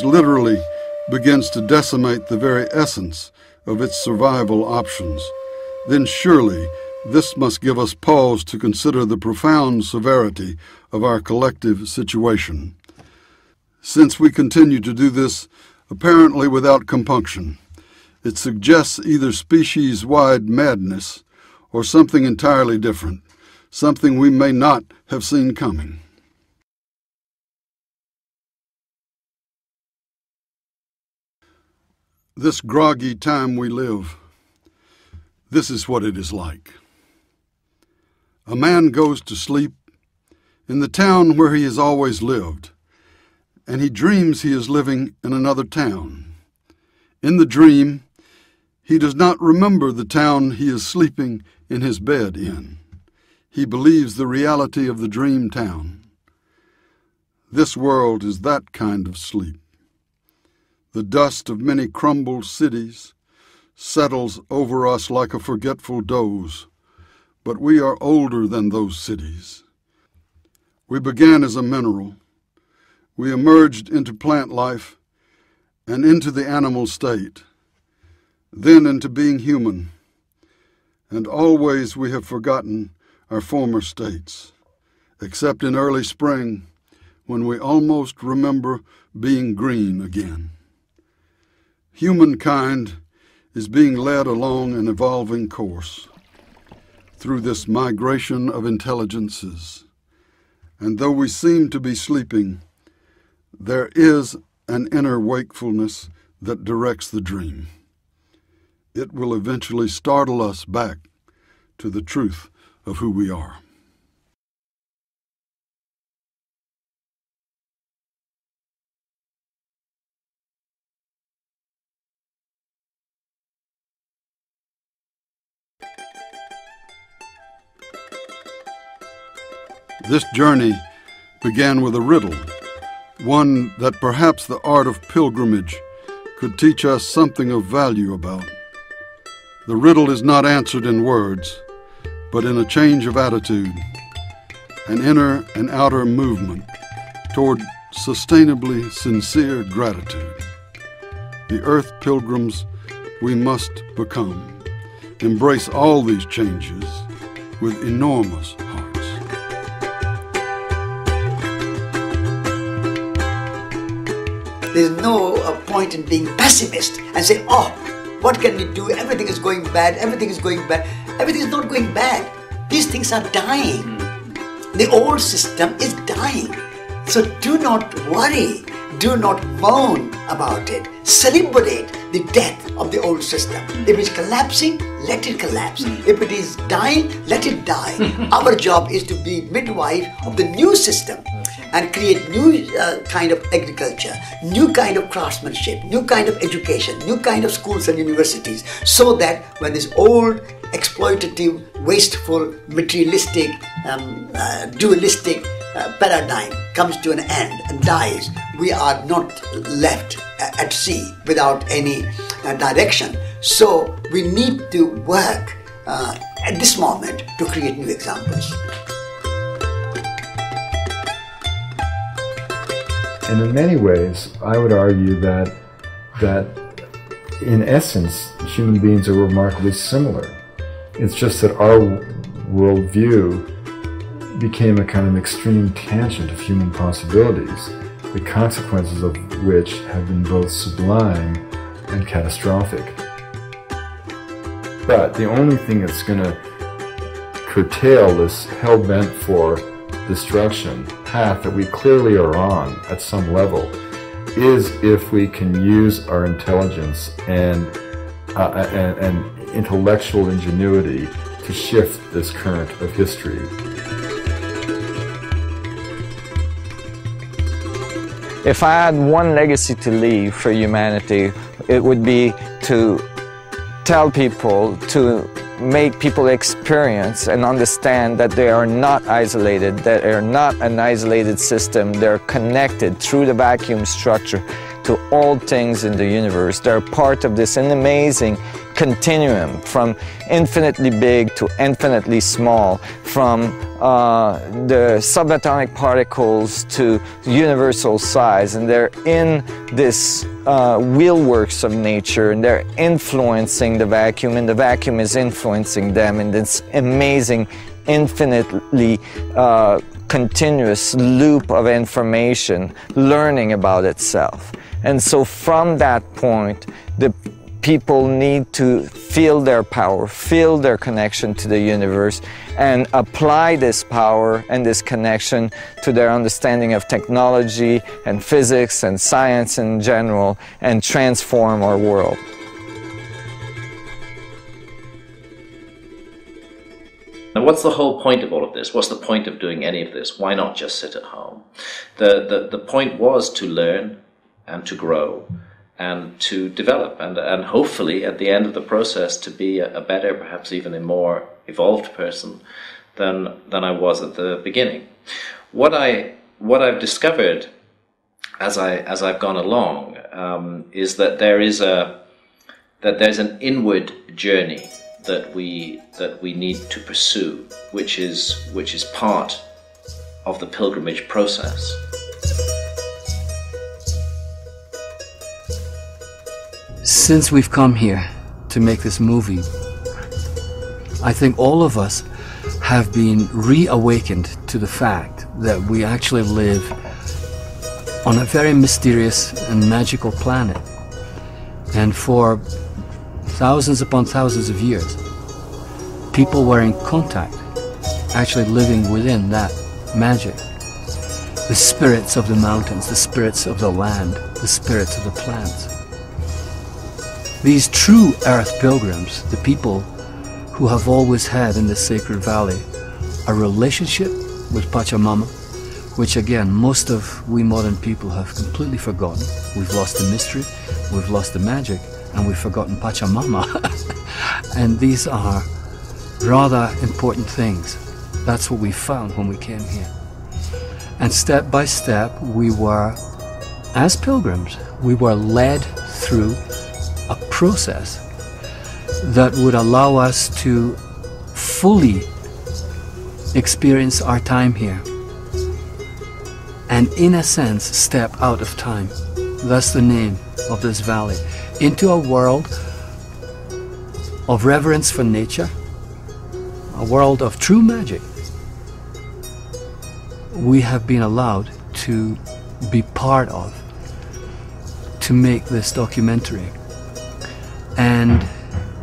literally begins to decimate the very essence of its survival options, then surely this must give us pause to consider the profound severity of our collective situation. Since we continue to do this apparently without compunction, it suggests either species-wide madness or something entirely different, something we may not have seen coming. This groggy time we live, this is what it is like. A man goes to sleep in the town where he has always lived, and he dreams he is living in another town. In the dream, he does not remember the town he is sleeping in his bed in. He believes the reality of the dream town. This world is that kind of sleep. The dust of many crumbled cities settles over us like a forgetful doze, but we are older than those cities. We began as a mineral. We emerged into plant life and into the animal state, then into being human, and always we have forgotten our former states, except in early spring, when we almost remember being green again. Humankind is being led along an evolving course through this migration of intelligences, and though we seem to be sleeping, there is an inner wakefulness that directs the dream. It will eventually startle us back to the truth of who we are. This journey began with a riddle, one that perhaps the art of pilgrimage could teach us something of value about. The riddle is not answered in words, but in a change of attitude, an inner and outer movement toward sustainably sincere gratitude. The earth pilgrims we must become, embrace all these changes with enormous hearts. There's no point in being pessimist and say, oh, what can we do? Everything is going bad, everything is going bad. Everything is not going bad. These things are dying. The old system is dying. So do not worry. Do not moan about it. Celebrate the death of the old system. If it's collapsing, let it collapse. If it is dying, let it die. Our job is to be midwife of the new system and create new kind of agriculture, new kind of craftsmanship, new kind of education, new kind of schools and universities, so that when this old, exploitative, wasteful, materialistic, dualistic paradigm comes to an end and dies, we are not left at sea without any direction. So we need to work at this moment to create new examples. And in many ways, I would argue that in essence, human beings are remarkably similar. It's just that our worldview became a kind of extreme tangent of human possibilities, the consequences of which have been both sublime and catastrophic. But the only thing that's going to curtail this hell-bent for destruction path that we clearly are on at some level is if we can use our intelligence and intellectual ingenuity to shift this current of history. If I had one legacy to leave for humanity, it would be to tell people, to make people experience and understand that they are not isolated, that they are not an isolated system. They're connected through the vacuum structure to all things in the universe. They're part of this amazing continuum from infinitely big to infinitely small, from the subatomic particles to universal size, and they're in this wheelworks of nature, and they're influencing the vacuum, and the vacuum is influencing them in this amazing, infinitely continuous loop of information, learning about itself. And so from that point, the people need to feel their power, feel their connection to the universe, and apply this power and this connection to their understanding of technology and physics and science in general, and transform our world. Now, what's the whole point of all of this? What's the point of doing any of this? Why not just sit at home? The point was to learn and to grow and to develop, and hopefully at the end of the process to be a better, perhaps even a more evolved person than I was at the beginning. What I've discovered as I've gone along is that there's an inward journey that we need to pursue, which is part of the pilgrimage process. Since we've come here to make this movie, I think all of us have been reawakened to the fact that we actually live on a very mysterious and magical planet. And for thousands upon thousands of years, people were in contact, actually living within that magic. The spirits of the mountains, the spirits of the land, the spirits of the plants. These true earth pilgrims, the people who have always had in the sacred valley a relationship with Pachamama, which again most of we modern people have completely forgotten. We've lost the mystery, we've lost the magic, and we've forgotten Pachamama. And these are rather important things. That's what we found when we came here. And step by step, we were, as pilgrims, we were led through a process that would allow us to fully experience our time here and, in a sense, step out of time. That's the name of this valley, into a world of reverence for nature, a world of true magic. We have been allowed to be part of, to make this documentary. And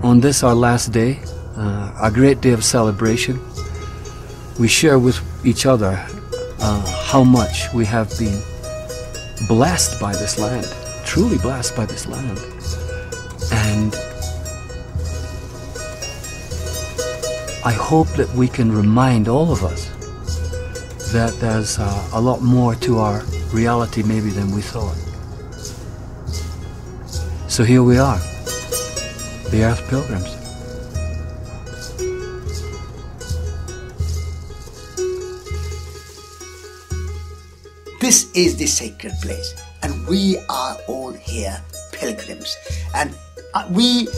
on this, our last day, a great day of celebration, we share with each other how much we have been blessed by this land, truly blessed by this land. And I hope that we can remind all of us that there's a lot more to our reality maybe than we thought. So here we are, the Earth Pilgrims. This is the sacred place, and we are all here pilgrims. And we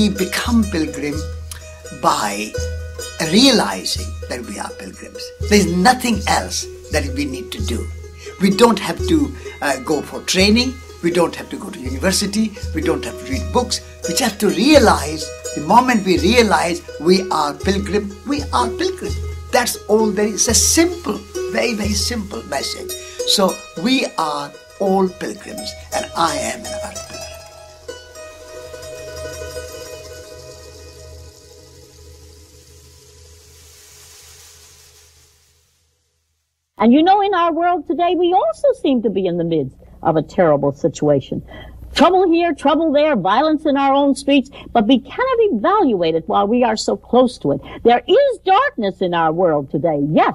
become pilgrim by realizing that we are pilgrims. There's nothing else that we need to do. We don't have to go for training. We don't have to go to university. We don't have to read books. We just have to realize, the moment we realize we are pilgrim, we are pilgrim. That's all there is. It's a simple, very, very simple message. So we are all pilgrims, and I am an earth pilgrim. And you know, in our world today, we also seem to be in the midst of a terrible situation. Trouble here, trouble there, violence in our own streets, but we cannot evaluate it while we are so close to it. There is darkness in our world today, yes.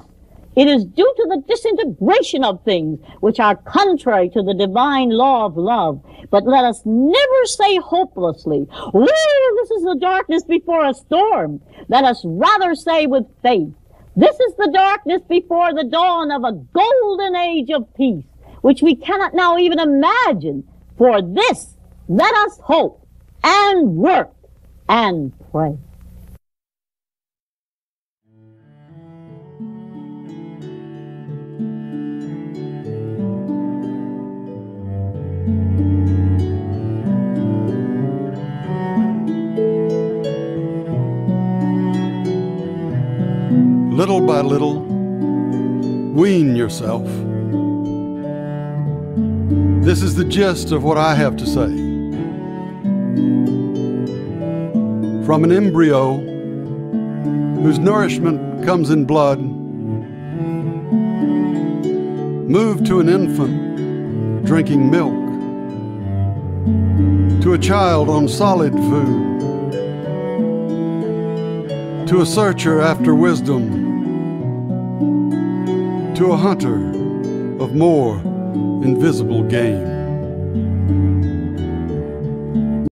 It is due to the disintegration of things which are contrary to the divine law of love. But let us never say hopelessly, "Woo, this is the darkness before a storm." Let us rather say with faith, "This is the darkness before the dawn of a golden age of peace, which we cannot now even imagine. For this, let us hope and work and pray." Little by little, wean yourself. This is the gist of what I have to say. From an embryo whose nourishment comes in blood, move to an infant drinking milk, to a child on solid food, to a searcher after wisdom, to a hunter of more invisible game.